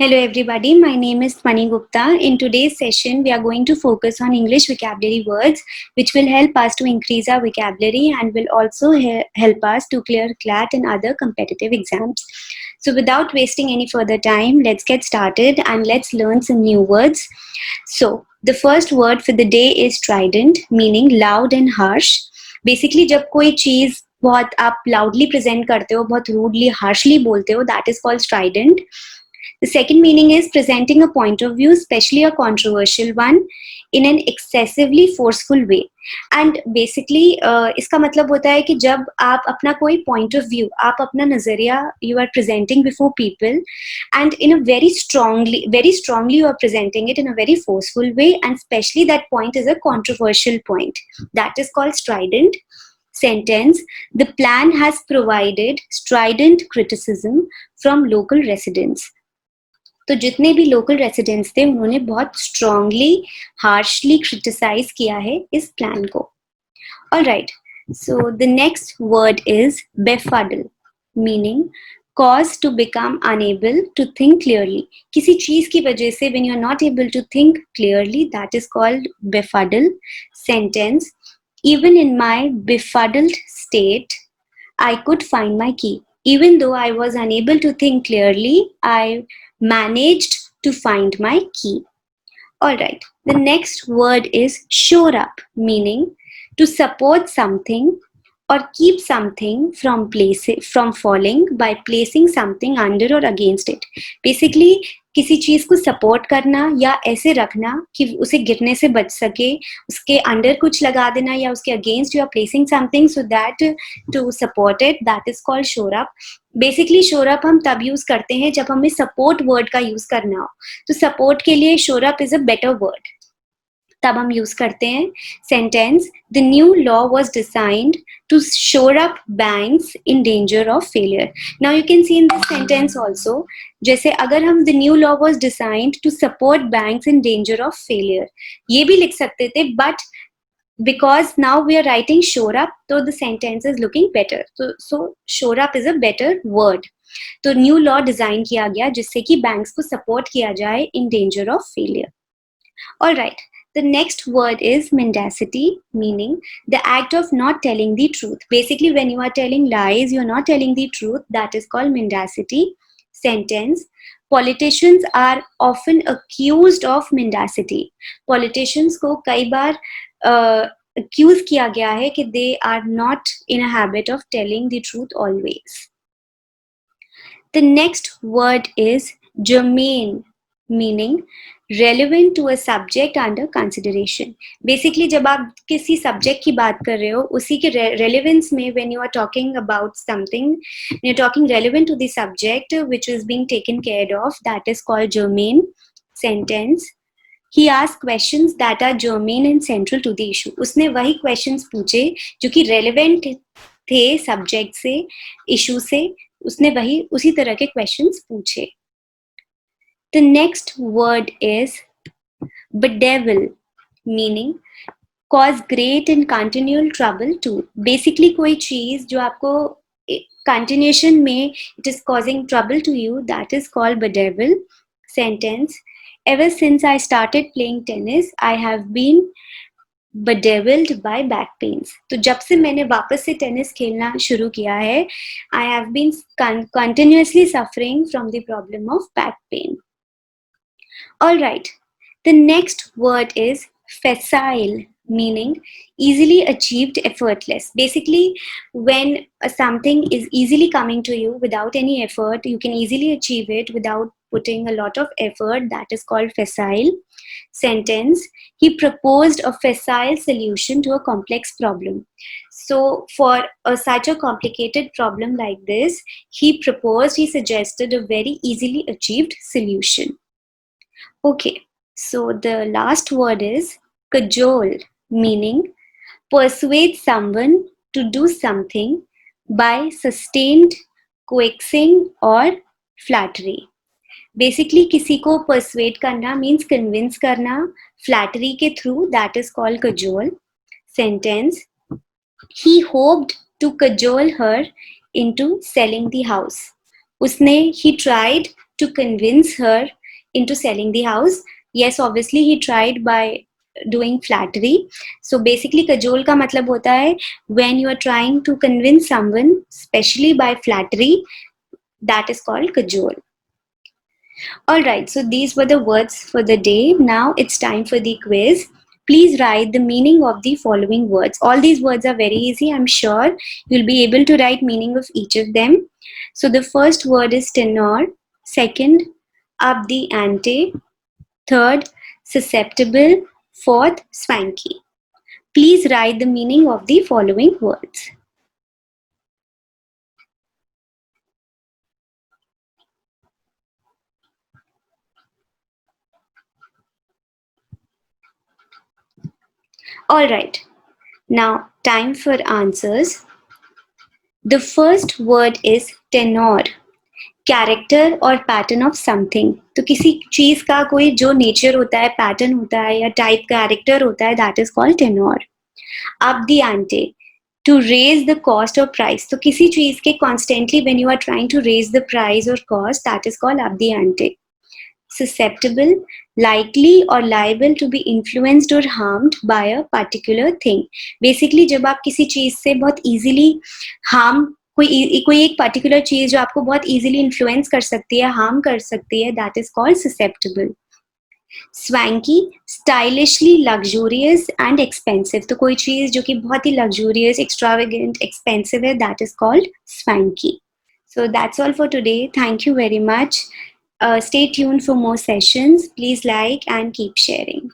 Hello everybody, my name is Mani Gupta. In today's session, we are going to focus on English vocabulary words which will help us to increase our vocabulary and will also help us to clear CLAT and other competitive exams. So without wasting any further time, let's get started and let's learn some new words. So the first word for the day is strident, meaning loud and harsh. Basically जब कोई चीज़ बहुत आप loudly present करते हो, बहुत rudely, harshly बोलते हो, that is called strident. The second meaning is presenting a point of view, especially a controversial one, in an excessively forceful way. And basically इसका मतलब होता है कि जब आप अपना कोई point of view, आप अपना नजरिया you are presenting before people, and in a very strongly you are presenting it in a very forceful way, and especially that point is a controversial point. That is called strident. Sentence: the plan has provided strident criticism from local residents. तो जितने भी local residents थे उन्होंने बहुत strongly harshly criticise किया है इस plan को. Alright, so the next word is befuddle, meaning cause to become unable to think clearly. किसी चीज की वजह से when you are not able to think clearly, that is called befuddle. Sentence: even in my befuddled state I could find my key. Even though I was unable to think clearly, I managed to find my key. Alright, the next word is shore up, meaning to support something or keep something from falling by placing something under or against it. Basically, किसी चीज को support करना या ऐसे रखना कि उसे गिरने से बच सके, उसके अंडर कुछ लगा देना या उसके against you are placing something so that to support it, that is called shore up. Basically shore up हम तब यूज करते हैं जब हमें सपोर्ट वर्ड का यूज करना हो. तो सपोर्ट के लिए shore up is a better word, तब हम यूज करते हैं. Sentence: the new law was designed to shore up banks in danger of failure. Now you can see in this sentence also, जैसे अगर हम the new law was designed to support banks in danger of failure, ये भी लिख सकते थे, but because now we are writing shore up, so the sentence is looking better. So shore up is a better word. तो new law design किया गया जिससे कि बैंक्स को सपोर्ट किया जाए in danger of failure. Alright, the next word is mendacity, meaning the act of not telling the truth. Basically, when you are telling lies, you are not telling the truth. That is called mendacity. Sentence: politicians are often accused of mendacity. Politicians को कई बार accuse किया गया है कि they are not in a habit of telling the truth always. The next word is germane, meaning relevant to a subject under consideration. Basically, जब आप किसी subject की बात कर रहे हो, उसी के relevance में when you are talking about something, when you're talking relevant to the subject which is being taken care of, that is called germane. Sentence: he asked questions that are germane and central to the issue. उसने वही questions पूछे जो कि relevant थे subject से, issue से, उसने वही उसी तरह के questions पूछे. The next word is bedevil, meaning cause great and continual trouble to. Basically, कोई चीज जो आपको continuation में it is causing trouble to you, that is called bedevil. Sentence: ever since I started playing tennis, I have been bedeviled by back pains. तो जब से मैंने वापस से टेनिस खेलना शुरू किया है, I have been continuously suffering from the problem of back pain. Alright, the next word is facile, meaning easily achieved, effortless. Basically, when something is easily coming to you without any effort, you can easily achieve it without putting a lot of effort, that is called facile. Sentence: he proposed a facile solution to a complex problem. So for such a complicated problem like this, he suggested a very easily achieved solution. Okay, so the last word is cajole, meaning persuade someone to do something by sustained coaxing or flattery. Basically, किसी को persuade करना means convince करना flattery के through, that is called cajole. Sentence: he hoped to cajole her into selling the house. He tried to convince her into selling the house. Yes, obviously he tried by doing flattery. So basically cajole का मतलब होता है when you are trying to convince someone, especially by flattery, that is called cajole. Alright, so these were the words for the day. Now it's time for the quiz. Please write the meaning of the following words. All these words are very easy. I'm sure you'll be able to write meaning of each of them. So the first word is tenor. Second, up the ante. Third, susceptible. Fourth, swanky. Please write the meaning of the following words. Alright, now time for answers. The first word is tenor. Character और pattern of something. तो किसी चीज का कोई जो nature होता है, pattern होता है या टाइप कैरेक्टर होता है, that is called tenor. Up the ante, to raise the cost और प्राइस. तो किसी चीज के constantly when you are trying to raise the price और cost, that is called up the ante. Susceptible, likely or liable to be influenced or harmed by a particular thing. Basically जब आप किसी चीज से बहुत easily harm, कोई एक particular चीज जो आपको बहुत इजीली इन्फ्लुएंस कर सकती है, हार्म कर सकती है, that is called susceptible. Swanky, stylishly luxurious and expensive. तो कोई चीज जो कि बहुत ही लग्जूरियस, एक्सट्रावेगेंट, एक्सपेंसिव है, that is called swanky. So that's all for today. Thank you very much. Stay tuned for more sessions. Please like and keep sharing.